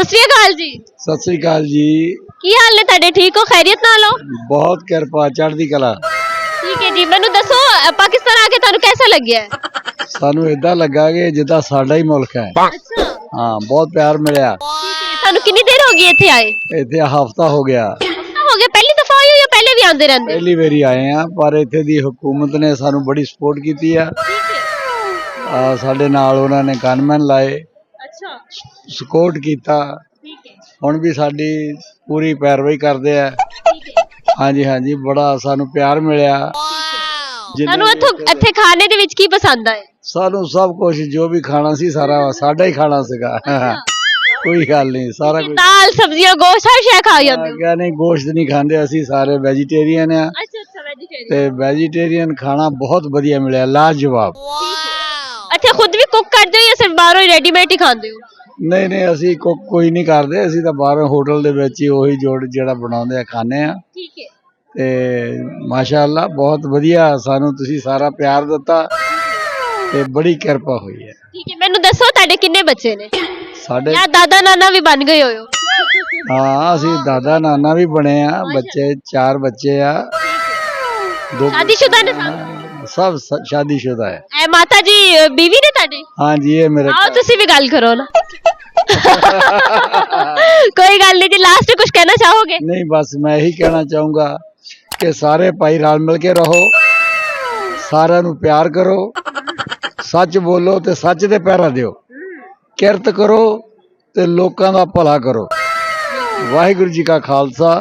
सत श्री अकाल जी। सत श्री अकाल जी। की हाल ने तुहाडे? ठीक हो? खैरियत नाल हो? बहुत किरपा चढ़दी कला। ठीक है जी। मैनू दसो पाकिस्तान आके तुहानू कैसा लग्या है? सानू इदा लगा कि जिदा साडा ही मुल्क है। अच्छा। हाँ, बहुत प्यार मिलया। तुहानू कितनी देर हो गई इत्थे आए? इत्थे हफ्ता हो गया। हफ्ता हो गया? पहली दफा आए हो या पहले भी आंदे रहंदे? पहली बारी आए हैं, पर इत्थे दी हुकूमत ने सानू बड़ी सपोर्ट की है। साडे नाल उन्हां ने गनमैन लाए, अच्छा। सपोर्ट कीता। हुण भी साडी पूरी पैरवाई करदे आ। हाँ जी हाँ जी, बड़ा सानू प्यार मिलया। तुहानू इत्थे खाने दे विच की पसंद आए? सानू सब कुछ जो भी खाना सी सारा साडा ही खाना सीगा। कोई गल नहीं, सारा कुछ दाल सब्जियां गोश्त हर शे खा जांदे हो? क्या नहीं, गोश्त नहीं खाते असी, सारे वेजीटेरियन है। अच्छा अच्छा, वेजीटेरियन। ते वेजीटेरियन खाना बहुत बढ़िया मिलया, लाजवाब। अच्छा, खुद भी कुक करदे हो या सिर्फ बाहरों ही रेडीमेड ही खांदे हो? नहीं नहीं, असी कुक कोई नहीं करते, असी तो बाहर होटल दे विच ही ओही जोड़ जेड़ा बनाउंदे आ खाने आ। ठीक है। ते माशाअल्लाह बहुत बढ़िया, सानू तुसी सारा प्यार दिता ते बड़ी किरपा हुई है। ठीक है। मैनू दसो तुहाडे किन्ने बच्चे ने? साडे या दादा नाना भी बन गए हो? हाँ, असी दादा नाना भी बने आ। बच्चे 4 बच्चे आ। शादीशुदा ने सब शादीशुदा है। ए माता जी बीवी ने तुहाडे? हाँ जी, ये मेरे आओ तुसी भी गल करो ना। कोई गल नहीं जी, लास्ट कुछ कहना चाहोगे? नहीं, बस मैं यही कहना चाहूंगा कि सारे भाई रल मिल के रहो, सारा नू प्यार करो, सच बोलो ते सच दे पहरा दिओ, किरत करो ते लोकां दा भला करो। वाहिगुरू जी का खालसा,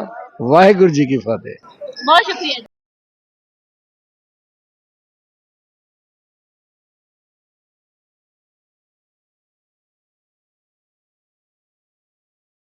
वाहिगुरू जी की फतेह। बहुत शुक्रिया।